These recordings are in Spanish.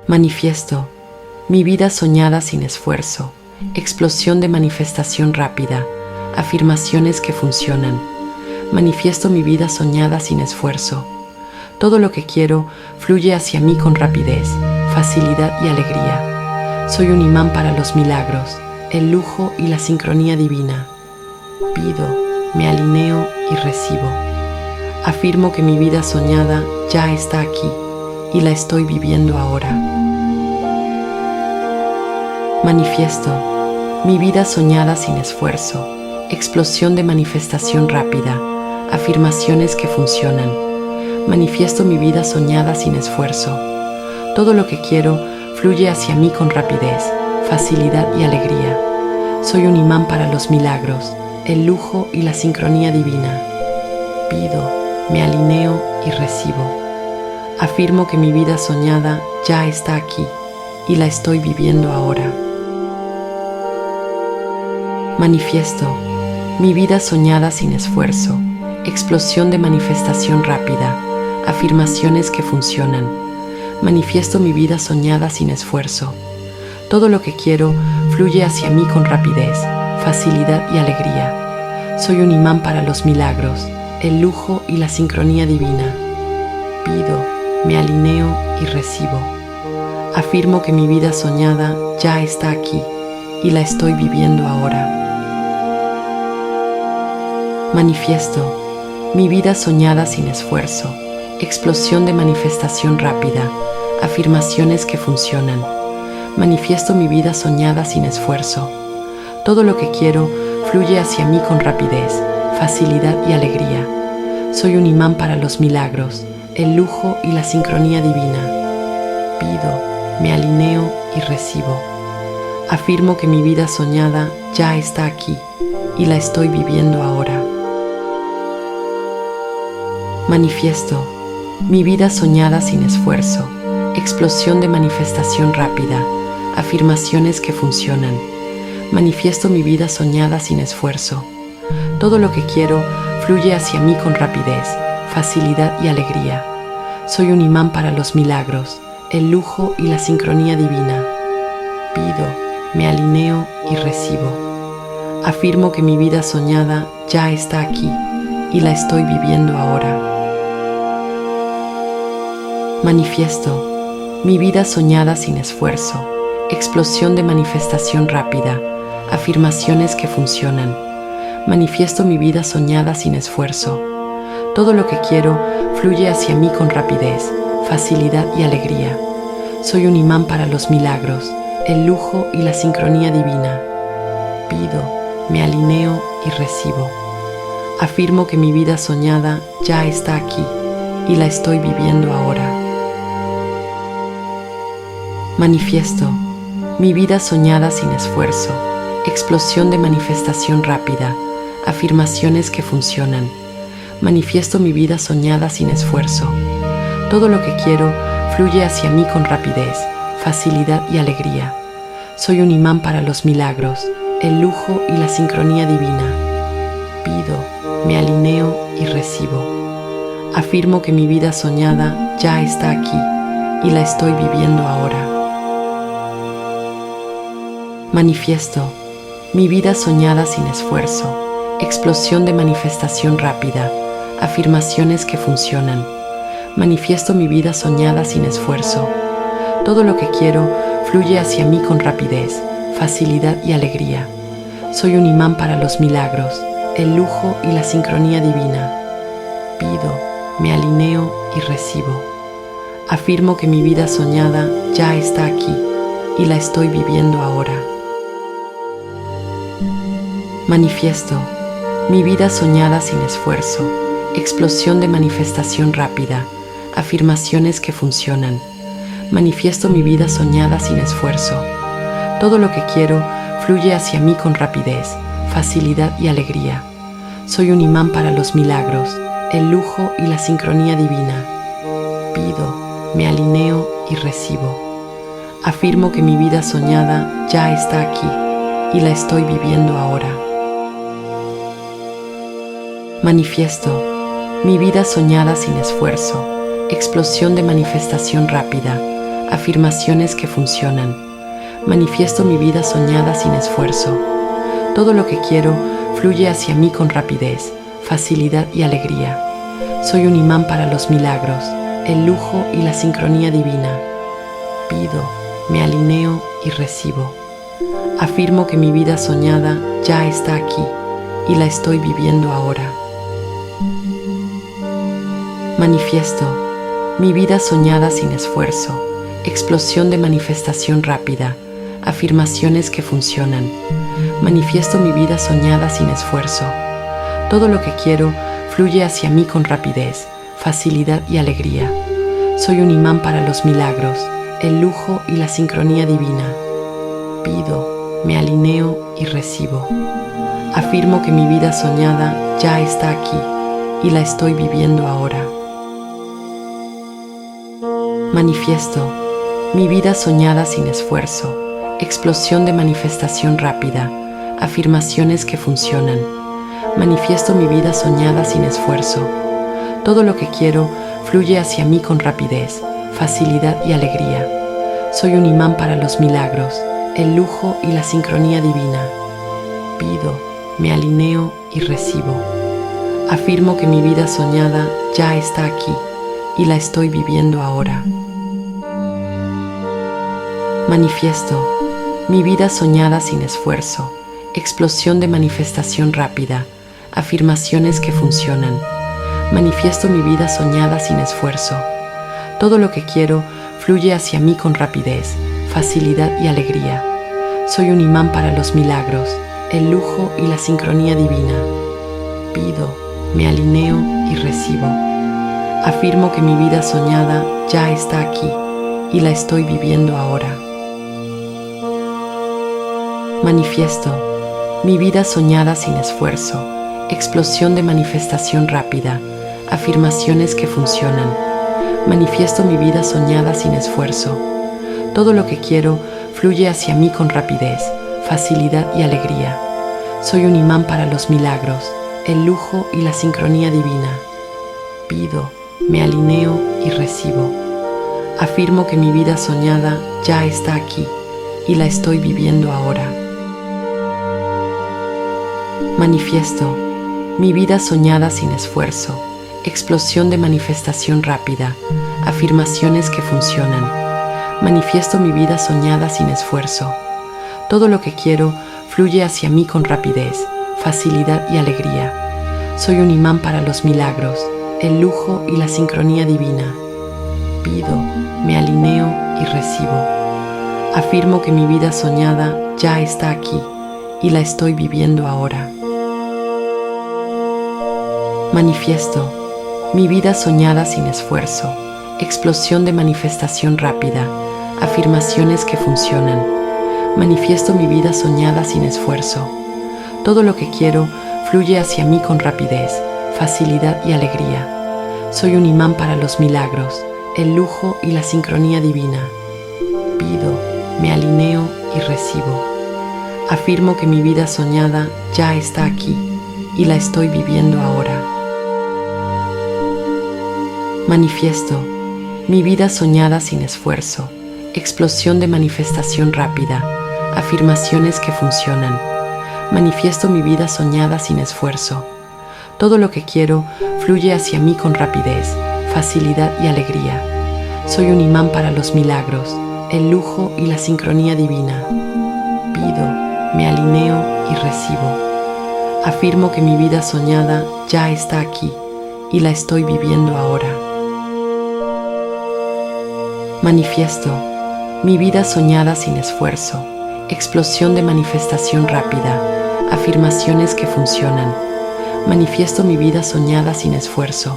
Manifiesto mi vida soñada sin esfuerzo, explosión de manifestación rápida, afirmaciones que funcionan. Manifiesto mi vida soñada sin esfuerzo. Todo lo que quiero fluye hacia mí con rapidez, facilidad y alegría. Soy un imán para los milagros, el lujo y la sincronía divina. Pido, me alineo y recibo. Afirmo que mi vida soñada ya está aquí y la estoy viviendo ahora. Manifiesto mi vida soñada sin esfuerzo, explosión de manifestación rápida, afirmaciones que funcionan. Manifiesto mi vida soñada sin esfuerzo. Todo lo que quiero fluye hacia mí con rapidez, facilidad y alegría. Soy un imán para los milagros, el lujo y la sincronía divina. Pido, me alineo y recibo. Afirmo que mi vida soñada ya está aquí y la estoy viviendo ahora. Manifiesto mi vida soñada sin esfuerzo, explosión de manifestación rápida, afirmaciones que funcionan. Manifiesto mi vida soñada sin esfuerzo. Todo lo que quiero fluye hacia mí con rapidez, facilidad y alegría. Soy un imán para los milagros, el lujo y la sincronía divina. Pido, me alineo y recibo. Afirmo que mi vida soñada ya está aquí y la estoy viviendo ahora. Manifiesto mi vida soñada sin esfuerzo, explosión de manifestación rápida, afirmaciones que funcionan. Manifiesto mi vida soñada sin esfuerzo. Todo lo que quiero fluye hacia mí con rapidez, facilidad y alegría. Soy un imán para los milagros, el lujo y la sincronía divina. Pido, me alineo y recibo. Afirmo que mi vida soñada ya está aquí y la estoy viviendo ahora. Manifiesto mi vida soñada sin esfuerzo, explosión de manifestación rápida, afirmaciones que funcionan. Manifiesto mi vida soñada sin esfuerzo. Todo lo que quiero fluye hacia mí con rapidez, facilidad y alegría. Soy un imán para los milagros, el lujo y la sincronía divina. Pido, me alineo y recibo. Afirmo que mi vida soñada ya está aquí y la estoy viviendo ahora. Manifiesto mi vida soñada sin esfuerzo, explosión de manifestación rápida, afirmaciones que funcionan. Manifiesto mi vida soñada sin esfuerzo. Todo lo que quiero fluye hacia mí con rapidez, facilidad y alegría. Soy un imán para los milagros, el lujo y la sincronía divina. Pido, me alineo y recibo. Afirmo que mi vida soñada ya está aquí y la estoy viviendo ahora. Manifiesto mi vida soñada sin esfuerzo, explosión de manifestación rápida, afirmaciones que funcionan. Manifiesto mi vida soñada sin esfuerzo. Todo lo que quiero fluye hacia mí con rapidez, facilidad y alegría. Soy un imán para los milagros, el lujo y la sincronía divina. Pido, me alineo y recibo. Afirmo que mi vida soñada ya está aquí y la estoy viviendo ahora. Manifiesto mi vida soñada sin esfuerzo, explosión de manifestación rápida, afirmaciones que funcionan. Manifiesto mi vida soñada sin esfuerzo. Todo lo que quiero fluye hacia mí con rapidez, facilidad y alegría. Soy un imán para los milagros, el lujo y la sincronía divina. Pido, me alineo y recibo. Afirmo que mi vida soñada ya está aquí y la estoy viviendo ahora. Manifiesto mi vida soñada sin esfuerzo, explosión de manifestación rápida, afirmaciones que funcionan. Manifiesto mi vida soñada sin esfuerzo. Todo lo que quiero fluye hacia mí con rapidez, facilidad y alegría. Soy un imán para los milagros, el lujo y la sincronía divina. Pido, me alineo y recibo. Afirmo que mi vida soñada ya está aquí y la estoy viviendo ahora. Manifiesto mi vida soñada sin esfuerzo, explosión de manifestación rápida, afirmaciones que funcionan. Manifiesto mi vida soñada sin esfuerzo. Todo lo que quiero fluye hacia mí con rapidez, facilidad y alegría. Soy un imán para los milagros, el lujo y la sincronía divina. Pido, me alineo y recibo. Afirmo que mi vida soñada ya está aquí y la estoy viviendo ahora. Manifiesto mi vida soñada sin esfuerzo, explosión de manifestación rápida, afirmaciones que funcionan. Manifiesto mi vida soñada sin esfuerzo. Todo lo que quiero fluye hacia mí con rapidez, facilidad y alegría. Soy un imán para los milagros, el lujo y la sincronía divina. Pido, me alineo y recibo. Afirmo que mi vida soñada ya está aquí y la estoy viviendo ahora. Manifiesto mi vida soñada sin esfuerzo, explosión de manifestación rápida, afirmaciones que funcionan. Manifiesto mi vida soñada sin esfuerzo. Todo lo que quiero fluye hacia mí con rapidez, facilidad y alegría. Soy un imán para los milagros, el lujo y la sincronía divina. Pido, me alineo y recibo. Afirmo que mi vida soñada ya está aquí y la estoy viviendo ahora. Manifiesto mi vida soñada sin esfuerzo, explosión de manifestación rápida, afirmaciones que funcionan. Manifiesto mi vida soñada sin esfuerzo. Todo lo que quiero fluye hacia mí con rapidez, facilidad y alegría. Soy un imán para los milagros, el lujo y la sincronía divina. Pido, me alineo y recibo. Afirmo que mi vida soñada ya está aquí y la estoy viviendo ahora. Manifiesto mi vida soñada sin esfuerzo, explosión de manifestación rápida, afirmaciones que funcionan. Manifiesto mi vida soñada sin esfuerzo. Todo lo que quiero fluye hacia mí con rapidez, facilidad y alegría. Soy un imán para los milagros, el lujo y la sincronía divina. Pido, me alineo y recibo. Afirmo que mi vida soñada ya está aquí y la estoy viviendo ahora. Manifiesto mi vida soñada sin esfuerzo, explosión de manifestación rápida, afirmaciones que funcionan. Manifiesto mi vida soñada sin esfuerzo. Todo lo que quiero fluye hacia mí con rapidez, facilidad y alegría. Soy un imán para los milagros, el lujo y la sincronía divina. Pido, me alineo y recibo. Afirmo que mi vida soñada ya está aquí y la estoy viviendo ahora. Manifiesto mi vida soñada sin esfuerzo, explosión de manifestación rápida, afirmaciones que funcionan. Manifiesto mi vida soñada sin esfuerzo. Todo lo que quiero fluye hacia mí con rapidez, facilidad y alegría. Soy un imán para los milagros, el lujo y la sincronía divina. Pido, me alineo y recibo. Afirmo que mi vida soñada ya está aquí y la estoy viviendo ahora. Manifiesto mi vida soñada sin esfuerzo, explosión de manifestación rápida, afirmaciones que funcionan. Manifiesto mi vida soñada sin esfuerzo. Todo lo que quiero fluye hacia mí con rapidez, facilidad y alegría. Soy un imán para los milagros, el lujo y la sincronía divina. Pido, me alineo y recibo. Afirmo que mi vida soñada ya está aquí y la estoy viviendo ahora. Manifiesto mi vida soñada sin esfuerzo, explosión de manifestación rápida, afirmaciones que funcionan. Manifiesto mi vida soñada sin esfuerzo.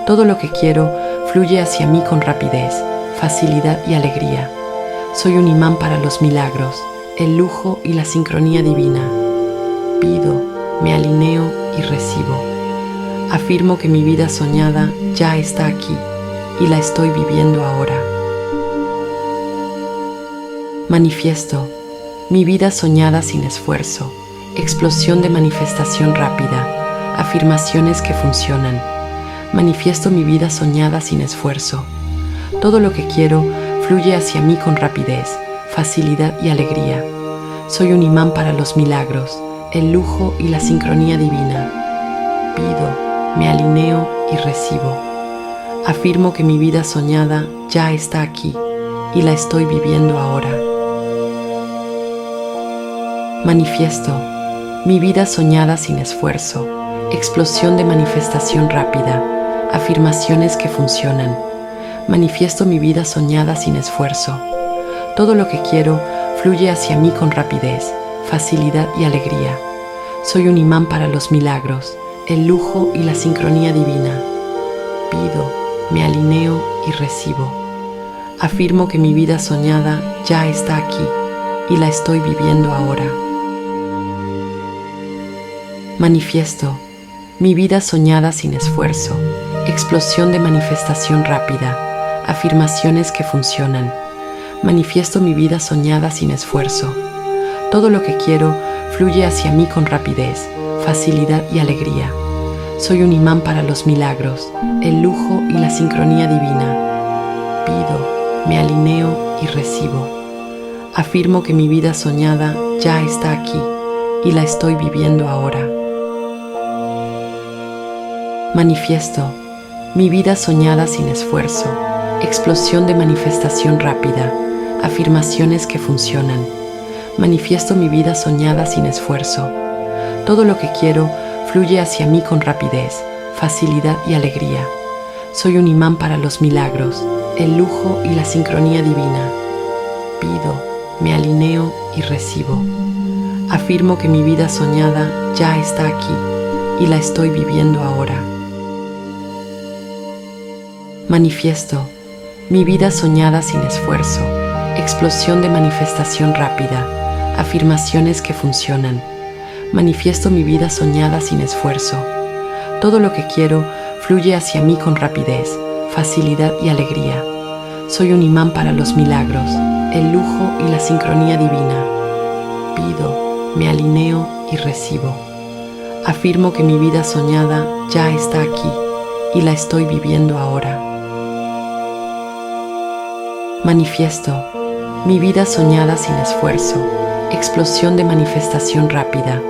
Todo lo que quiero fluye hacia mí con rapidez, facilidad y alegría. Soy un imán para los milagros, el lujo y la sincronía divina. Pido, me alineo y recibo. Afirmo que mi vida soñada ya está aquí y la estoy viviendo ahora. Manifiesto mi vida soñada sin esfuerzo, explosión de manifestación rápida, afirmaciones que funcionan. Manifiesto mi vida soñada sin esfuerzo. Todo lo que quiero fluye hacia mí con rapidez, facilidad y alegría. Soy un imán para los milagros, el lujo y la sincronía divina. Pido, me alineo y recibo. Afirmo que mi vida soñada ya está aquí y la estoy viviendo ahora. Manifiesto mi vida soñada sin esfuerzo, explosión de manifestación rápida, afirmaciones que funcionan. Manifiesto mi vida soñada sin esfuerzo. Todo lo que quiero fluye hacia mí con rapidez, facilidad y alegría. Soy un imán para los milagros, el lujo y la sincronía divina. Pido, me alineo y recibo. Afirmo que mi vida soñada ya está aquí y la estoy viviendo ahora. Manifiesto mi vida soñada sin esfuerzo, explosión de manifestación rápida, afirmaciones que funcionan. Manifiesto mi vida soñada sin esfuerzo. Todo lo que quiero fluye hacia mí con rapidez, facilidad y alegría. Soy un imán para los milagros, el lujo y la sincronía divina. Pido, me alineo y recibo. Afirmo que mi vida soñada ya está aquí y la estoy viviendo ahora. Manifiesto mi vida soñada sin esfuerzo, explosión de manifestación rápida, afirmaciones que funcionan. Manifiesto mi vida soñada sin esfuerzo. Todo lo que quiero fluye hacia mí con rapidez, facilidad y alegría. Soy un imán para los milagros, el lujo y la sincronía divina. Pido, me alineo y recibo. Afirmo que mi vida soñada ya está aquí y la estoy viviendo ahora. Manifiesto mi vida soñada sin esfuerzo, explosión de manifestación rápida, afirmaciones que funcionan. Manifiesto mi vida soñada sin esfuerzo. Todo lo que quiero fluye hacia mí con rapidez, facilidad y alegría. Soy un imán para los milagros, el lujo y la sincronía divina. Pido, me alineo y recibo. Afirmo que mi vida soñada ya está aquí y la estoy viviendo ahora. Manifiesto mi vida soñada sin esfuerzo, explosión de manifestación rápida,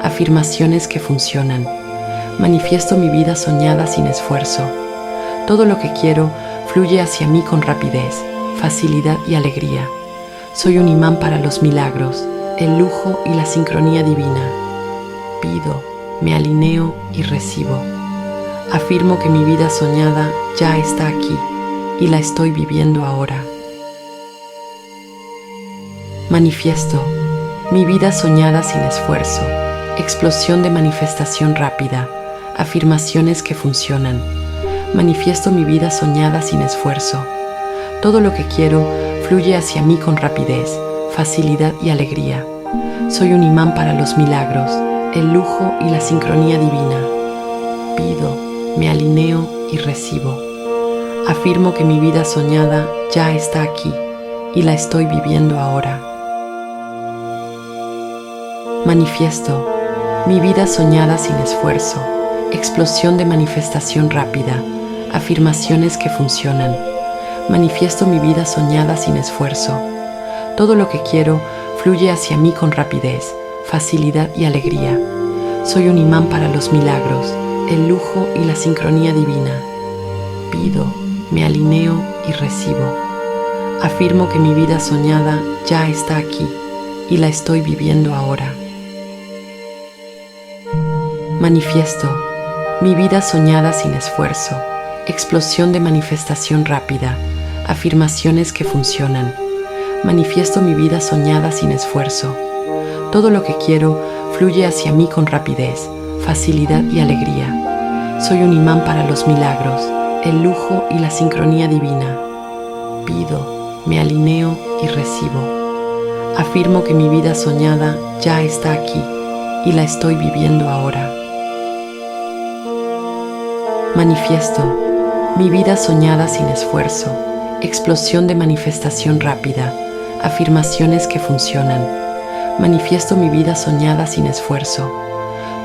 afirmaciones que funcionan. Manifiesto mi vida soñada sin esfuerzo. Todo lo que quiero fluye hacia mí con rapidez, facilidad y alegría. Soy un imán para los milagros, el lujo y la sincronía divina. Pido, me alineo y recibo. Afirmo que mi vida soñada ya está aquí y la estoy viviendo ahora. Manifiesto mi vida soñada sin esfuerzo, explosión de manifestación rápida, afirmaciones que funcionan. Manifiesto mi vida soñada sin esfuerzo. Todo lo que quiero fluye hacia mí con rapidez, facilidad y alegría. Soy un imán para los milagros, el lujo y la sincronía divina. Pido, me alineo y recibo. Afirmo que mi vida soñada ya está aquí y la estoy viviendo ahora. Manifiesto mi vida soñada sin esfuerzo, explosión de manifestación rápida, afirmaciones que funcionan. Manifiesto mi vida soñada sin esfuerzo. Todo lo que quiero fluye hacia mí con rapidez, facilidad y alegría. Soy un imán para los milagros, el lujo y la sincronía divina. Pido, me alineo y recibo. Afirmo que mi vida soñada ya está aquí y la estoy viviendo ahora. Manifiesto mi vida soñada sin esfuerzo, explosión de manifestación rápida, afirmaciones que funcionan. Manifiesto mi vida soñada sin esfuerzo. Todo lo que quiero fluye hacia mí con rapidez, facilidad y alegría. Soy un imán para los milagros, el lujo y la sincronía divina. Pido, me alineo y recibo. Afirmo que mi vida soñada ya está aquí y la estoy viviendo ahora. Manifiesto mi vida soñada sin esfuerzo, explosión de manifestación rápida, afirmaciones que funcionan. Manifiesto mi vida soñada sin esfuerzo.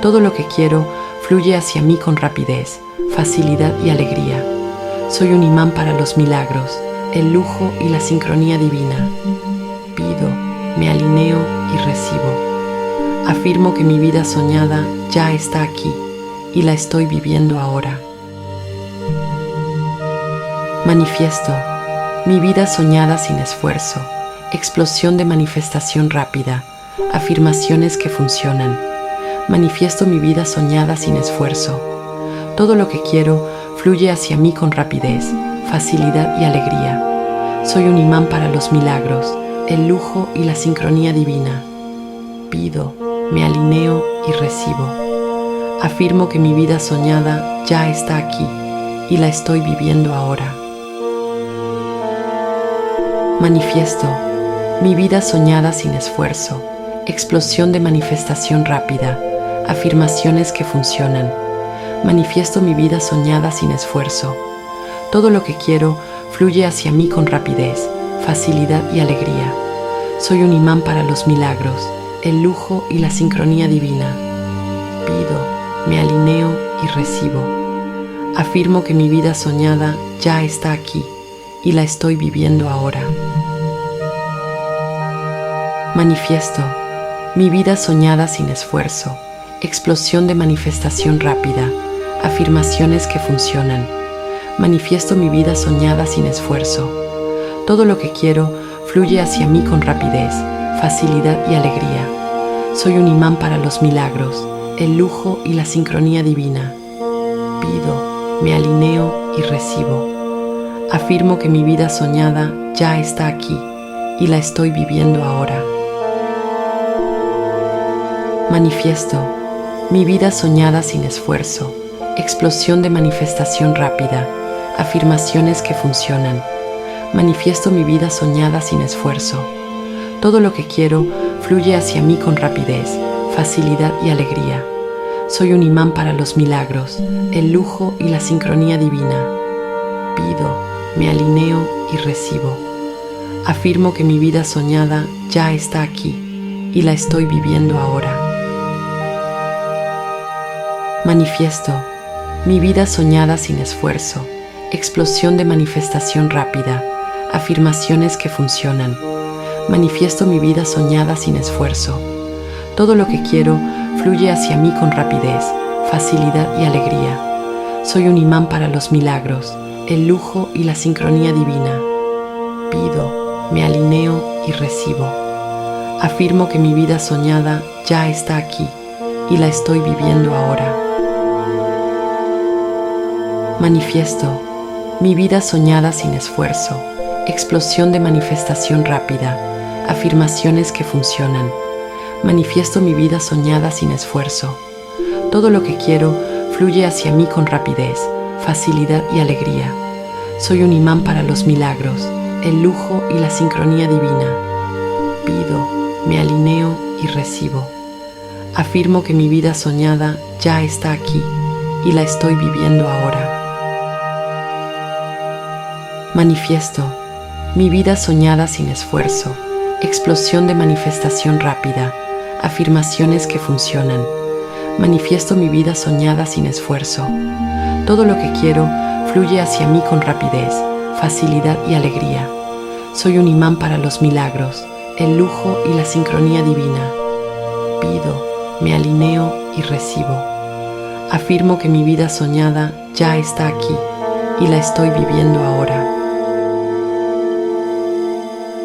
Todo lo que quiero fluye hacia mí con rapidez, facilidad y alegría. Soy un imán para los milagros, el lujo y la sincronía divina. Pido, me alineo y recibo. Afirmo que mi vida soñada ya está aquí y la estoy viviendo ahora. Manifiesto mi vida soñada sin esfuerzo, explosión de manifestación rápida, afirmaciones que funcionan. Manifiesto mi vida soñada sin esfuerzo. Todo lo que quiero fluye hacia mí con rapidez, facilidad y alegría. Soy un imán para los milagros, el lujo y la sincronía divina. Pido, me alineo y recibo. Afirmo que mi vida soñada ya está aquí y la estoy viviendo ahora. Manifiesto mi vida soñada sin esfuerzo, explosión de manifestación rápida, afirmaciones que funcionan. Manifiesto mi vida soñada sin esfuerzo. Todo lo que quiero fluye hacia mí con rapidez, facilidad y alegría. Soy un imán para los milagros, el lujo y la sincronía divina. Pido, me alineo y recibo. Afirmo que mi vida soñada ya está aquí y la estoy viviendo ahora. Manifiesto mi vida soñada sin esfuerzo, explosión de manifestación rápida, afirmaciones que funcionan. Manifiesto mi vida soñada sin esfuerzo. Todo lo que quiero fluye hacia mí con rapidez, facilidad y alegría. Soy un imán para los milagros, el lujo y la sincronía divina. Pido, me alineo y recibo. Afirmo que mi vida soñada ya está aquí y la estoy viviendo ahora. Manifiesto mi vida soñada sin esfuerzo, explosión de manifestación rápida, afirmaciones que funcionan. Manifiesto mi vida soñada sin esfuerzo. Todo lo que quiero fluye hacia mí con rapidez, facilidad y alegría. Soy un imán para los milagros, el lujo y la sincronía divina. Pido, me alineo y recibo. Afirmo que mi vida soñada ya está aquí y la estoy viviendo ahora. Manifiesto mi vida soñada sin esfuerzo, explosión de manifestación rápida, afirmaciones que funcionan. Manifiesto mi vida soñada sin esfuerzo. Todo lo que quiero fluye hacia mí con rapidez, facilidad y alegría. Soy un imán para los milagros, el lujo y la sincronía divina. Pido, me alineo y recibo. Afirmo que mi vida soñada ya está aquí y la estoy viviendo ahora. Manifiesto mi vida soñada sin esfuerzo, explosión de manifestación rápida, afirmaciones que funcionan. Manifiesto mi vida soñada sin esfuerzo. Todo lo que quiero fluye hacia mí con rapidez, facilidad y alegría. Soy un imán para los milagros, el lujo y la sincronía divina. Pido, me alineo y recibo. Afirmo que mi vida soñada ya está aquí y la estoy viviendo ahora. Manifiesto mi vida soñada sin esfuerzo, explosión de manifestación rápida, afirmaciones que funcionan. Manifiesto mi vida soñada sin esfuerzo. Todo lo que quiero fluye hacia mí con rapidez, facilidad y alegría. Soy un imán para los milagros, el lujo y la sincronía divina. Pido, me alineo y recibo. Afirmo que mi vida soñada ya está aquí y la estoy viviendo ahora.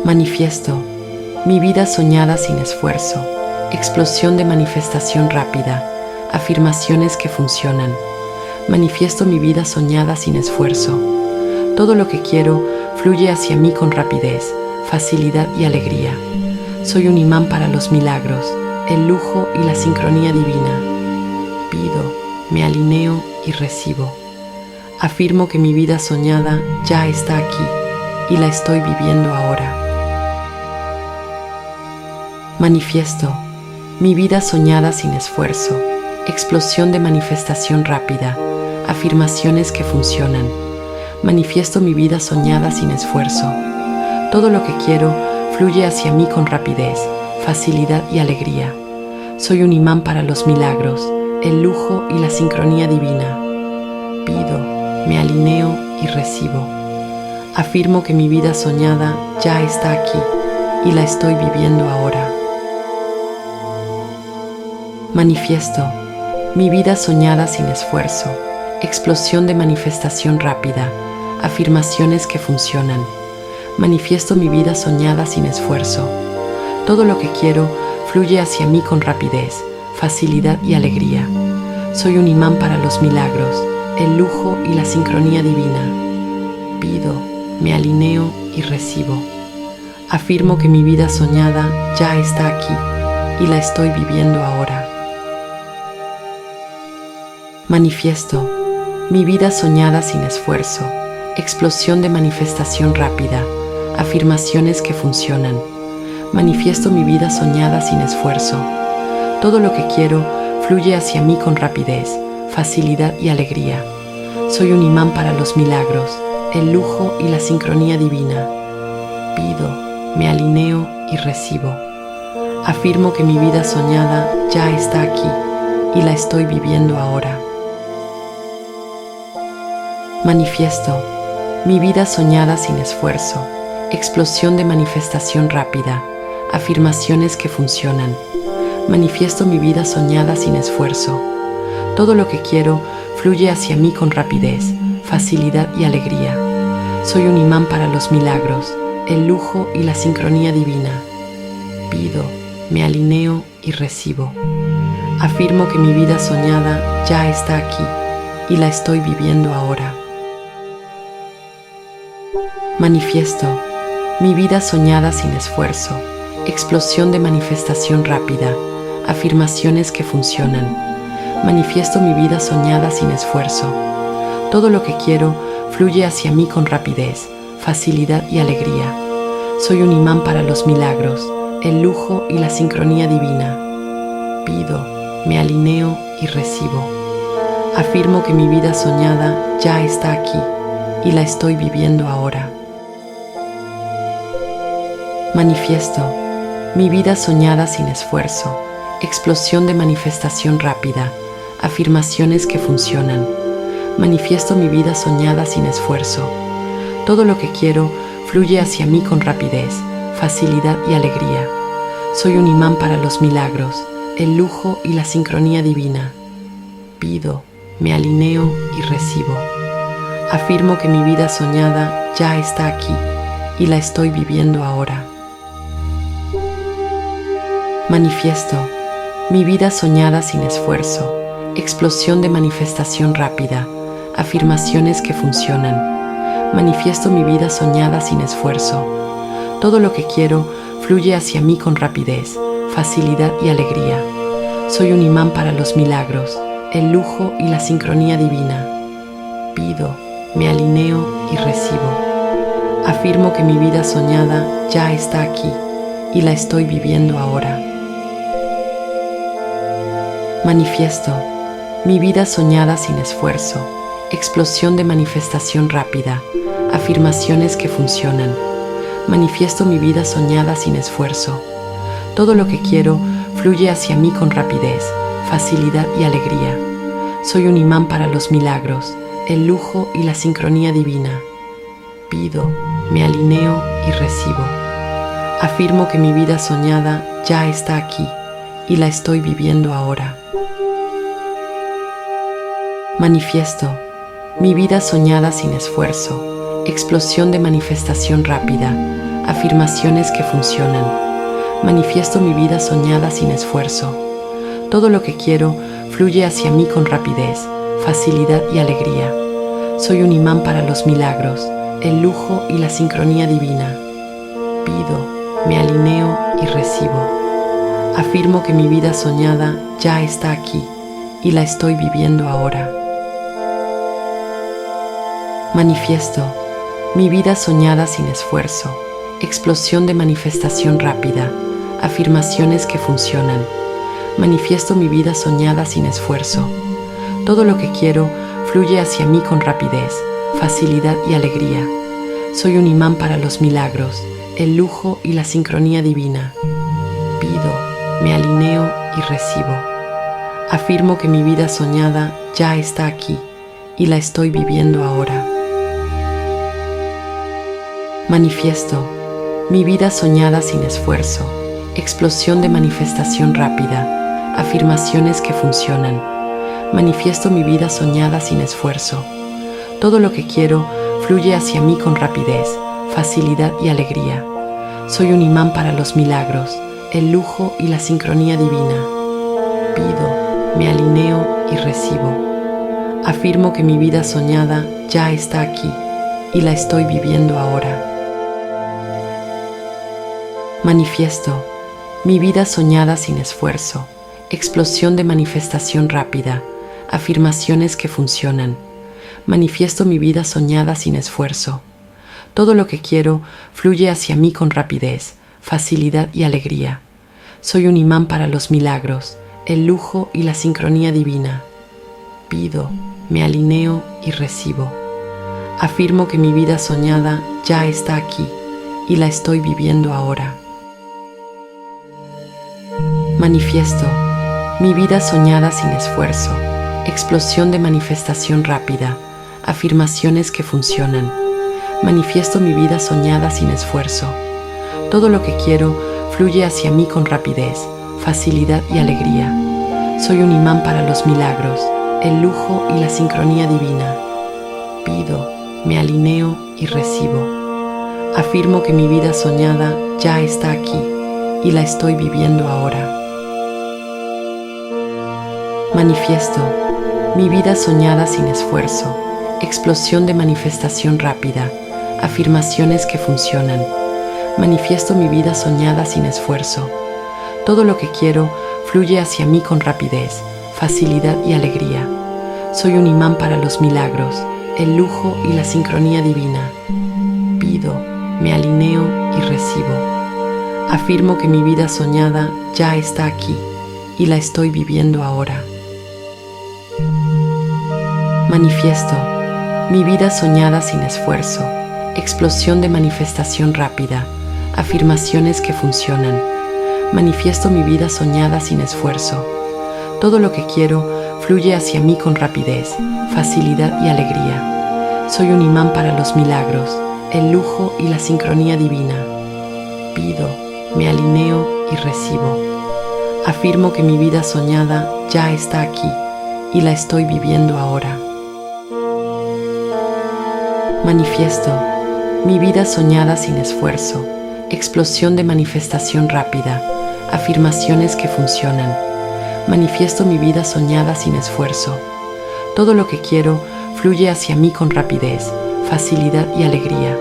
Manifiesto mi vida soñada sin esfuerzo, explosión de manifestación rápida, afirmaciones que funcionan. Manifiesto mi vida soñada sin esfuerzo. Todo lo que quiero fluye hacia mí con rapidez, facilidad y alegría. Soy un imán para los milagros, el lujo y la sincronía divina. Pido, me alineo y recibo. Afirmo que mi vida soñada ya está aquí y la estoy viviendo ahora. Manifiesto mi vida soñada sin esfuerzo, explosión de manifestación rápida, afirmaciones que funcionan. Manifiesto mi vida soñada sin esfuerzo. Todo lo que quiero fluye hacia mí con rapidez, facilidad y alegría. Soy un imán para los milagros, el lujo y la sincronía divina. Pido, me alineo y recibo. Afirmo que mi vida soñada ya está aquí y la estoy viviendo ahora. Manifiesto mi vida soñada sin esfuerzo, explosión de manifestación rápida, afirmaciones que funcionan. Manifiesto mi vida soñada sin esfuerzo. Todo lo que quiero fluye hacia mí con rapidez, facilidad y alegría. Soy un imán para los milagros, el lujo y la sincronía divina. Pido, me alineo y recibo. Afirmo que mi vida soñada ya está aquí y la estoy viviendo ahora. Manifiesto mi vida soñada sin esfuerzo, explosión de manifestación rápida, afirmaciones que funcionan. Manifiesto mi vida soñada sin esfuerzo. Todo lo que quiero fluye hacia mí con rapidez, facilidad y alegría. Soy un imán para los milagros, el lujo y la sincronía divina. Pido, me alineo y recibo. Afirmo que mi vida soñada ya está aquí y la estoy viviendo ahora. Manifiesto mi vida soñada sin esfuerzo, explosión de manifestación rápida, afirmaciones que funcionan. Manifiesto mi vida soñada sin esfuerzo. Todo lo que quiero fluye hacia mí con rapidez, facilidad y alegría. Soy un imán para los milagros, el lujo y la sincronía divina. Pido, me alineo y recibo. Afirmo que mi vida soñada ya está aquí y la estoy viviendo ahora. Manifiesto mi vida soñada sin esfuerzo, explosión de manifestación rápida, afirmaciones que funcionan. Manifiesto mi vida soñada sin esfuerzo. Todo lo que quiero fluye hacia mí con rapidez, facilidad y alegría. Soy un imán para los milagros, el lujo y la sincronía divina. Pido, me alineo y recibo. Afirmo que mi vida soñada ya está aquí y la estoy viviendo ahora. Manifiesto mi vida soñada sin esfuerzo, explosión de manifestación rápida, afirmaciones que funcionan. Manifiesto mi vida soñada sin esfuerzo. Todo lo que quiero fluye hacia mí con rapidez, facilidad y alegría. Soy un imán para los milagros, el lujo y la sincronía divina. Pido, me alineo y recibo. Afirmo que mi vida soñada ya está aquí y la estoy viviendo ahora. Manifiesto mi vida soñada sin esfuerzo, explosión de manifestación rápida, afirmaciones que funcionan. Manifiesto mi vida soñada sin esfuerzo. Todo lo que quiero fluye hacia mí con rapidez, facilidad y alegría. Soy un imán para los milagros, el lujo y la sincronía divina. Pido, me alineo y recibo. Afirmo que mi vida soñada ya está aquí y la estoy viviendo ahora. Manifiesto mi vida soñada sin esfuerzo, explosión de manifestación rápida, afirmaciones que funcionan. Manifiesto mi vida soñada sin esfuerzo. Todo lo que quiero fluye hacia mí con rapidez, facilidad y alegría. Soy un imán para los milagros, el lujo y la sincronía divina. Pido, me alineo y recibo. Afirmo que mi vida soñada ya está aquí y la estoy viviendo ahora. Manifiesto mi vida soñada sin esfuerzo, explosión de manifestación rápida, afirmaciones que funcionan. Manifiesto mi vida soñada sin esfuerzo. Todo lo que quiero fluye hacia mí con rapidez, facilidad y alegría. Soy un imán para los milagros, el lujo y la sincronía divina. Pido, me alineo y recibo. Afirmo que mi vida soñada ya está aquí y la estoy viviendo ahora. Manifiesto mi vida soñada sin esfuerzo, explosión de manifestación rápida, afirmaciones que funcionan. Manifiesto mi vida soñada sin esfuerzo. Todo lo que quiero fluye hacia mí con rapidez, facilidad y alegría. Soy un imán para los milagros, el lujo y la sincronía divina. Pido, me alineo y recibo. Afirmo que mi vida soñada ya está aquí y la estoy viviendo ahora. Manifiesto mi vida soñada sin esfuerzo, explosión de manifestación rápida, afirmaciones que funcionan. Manifiesto mi vida soñada sin esfuerzo. Todo lo que quiero fluye hacia mí con rapidez, facilidad y alegría. Soy un imán para los milagros, el lujo y la sincronía divina. Pido, me alineo y recibo. Afirmo que mi vida soñada ya está aquí y la estoy viviendo ahora. Manifiesto mi vida soñada sin esfuerzo, explosión de manifestación rápida, afirmaciones que funcionan. Manifiesto mi vida soñada sin esfuerzo. Todo lo que quiero fluye hacia mí con rapidez, facilidad y alegría. Soy un imán para los milagros, el lujo y la sincronía divina. Pido, me alineo y recibo. Afirmo que mi vida soñada ya está aquí y la estoy viviendo ahora. Manifiesto mi vida soñada sin esfuerzo, explosión de manifestación rápida, afirmaciones que funcionan. Manifiesto mi vida soñada sin esfuerzo. Todo lo que quiero fluye hacia mí con rapidez, facilidad y alegría. Soy un imán para los milagros, el lujo y la sincronía divina. Pido, me alineo y recibo. Afirmo que mi vida soñada ya está aquí y la estoy viviendo ahora. Manifiesto mi vida soñada sin esfuerzo, explosión de manifestación rápida, afirmaciones que funcionan. Manifiesto mi vida soñada sin esfuerzo. Todo lo que quiero fluye hacia mí con rapidez, facilidad y alegría. Soy un imán para los milagros, el lujo y la sincronía divina. Pido, me alineo y recibo. Afirmo que mi vida soñada ya está aquí y la estoy viviendo ahora. Manifiesto mi vida soñada sin esfuerzo, explosión de manifestación rápida, afirmaciones que funcionan. Manifiesto mi vida soñada sin esfuerzo. Todo lo que quiero fluye hacia mí con rapidez, facilidad y alegría. Soy un imán para los milagros, el lujo y la sincronía divina. Pido, me alineo y recibo. Afirmo que mi vida soñada ya está aquí y la estoy viviendo ahora. Manifiesto mi vida soñada sin esfuerzo, explosión de manifestación rápida, afirmaciones que funcionan. Manifiesto mi vida soñada sin esfuerzo. Todo lo que quiero fluye hacia mí con rapidez, facilidad y alegría.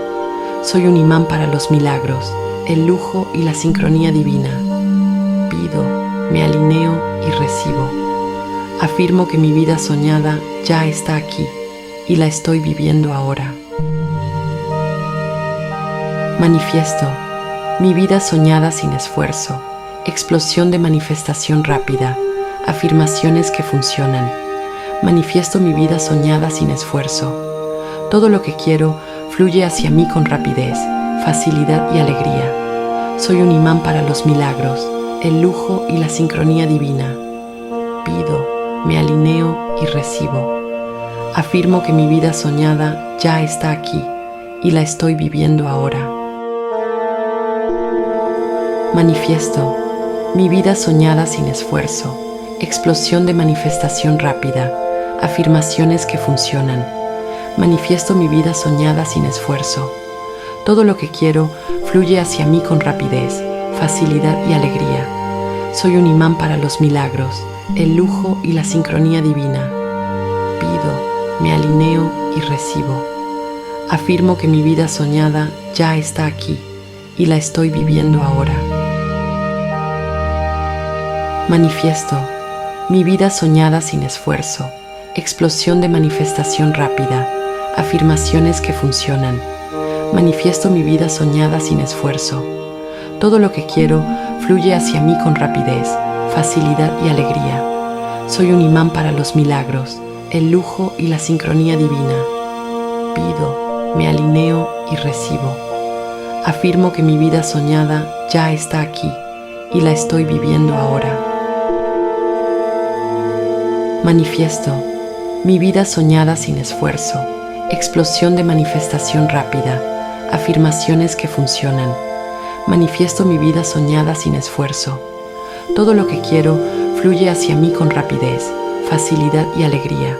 Soy un imán para los milagros, el lujo y la sincronía divina. Pido, me alineo y recibo. Afirmo que mi vida soñada ya está aquí y la estoy viviendo ahora. Manifiesto mi vida soñada sin esfuerzo, explosión de manifestación rápida, afirmaciones que funcionan. Manifiesto mi vida soñada sin esfuerzo. Todo lo que quiero fluye hacia mí con rapidez, facilidad y alegría. Soy un imán para los milagros, el lujo y la sincronía divina. Pido, me alineo y recibo. Afirmo que mi vida soñada ya está aquí y la estoy viviendo ahora. Manifiesto mi vida soñada sin esfuerzo, explosión de manifestación rápida, afirmaciones que funcionan. Manifiesto mi vida soñada sin esfuerzo. Todo lo que quiero fluye hacia mí con rapidez, facilidad y alegría. Soy un imán para los milagros, el lujo y la sincronía divina. Pido, me alineo y recibo. Afirmo que mi vida soñada ya está aquí y la estoy viviendo ahora. Manifiesto mi vida soñada sin esfuerzo, explosión de manifestación rápida, afirmaciones que funcionan. Manifiesto mi vida soñada sin esfuerzo. Todo lo que quiero fluye hacia mí con rapidez, facilidad y alegría. Soy un imán para los milagros, el lujo y la sincronía divina. Pido, me alineo y recibo. Afirmo que mi vida soñada ya está aquí y la estoy viviendo ahora. Manifiesto mi vida soñada sin esfuerzo, explosión de manifestación rápida, afirmaciones que funcionan. Manifiesto mi vida soñada sin esfuerzo. Todo lo que quiero fluye hacia mí con rapidez, facilidad y alegría.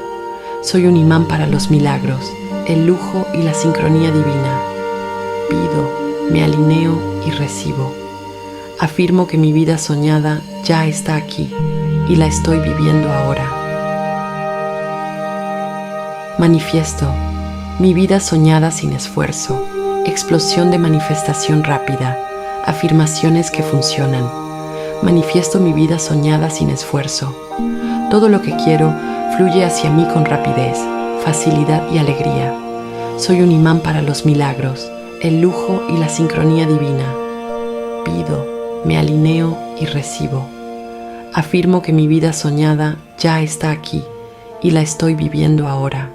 Soy un imán para los milagros, el lujo y la sincronía divina. Pido, me alineo y recibo. Afirmo que mi vida soñada ya está aquí y la estoy viviendo ahora. Manifiesto mi vida soñada sin esfuerzo, explosión de manifestación rápida, afirmaciones que funcionan. Manifiesto mi vida soñada sin esfuerzo. Todo lo que quiero fluye hacia mí con rapidez, facilidad y alegría. Soy un imán para los milagros, el lujo y la sincronía divina. Pido, me alineo y recibo. Afirmo que mi vida soñada ya está aquí y la estoy viviendo ahora.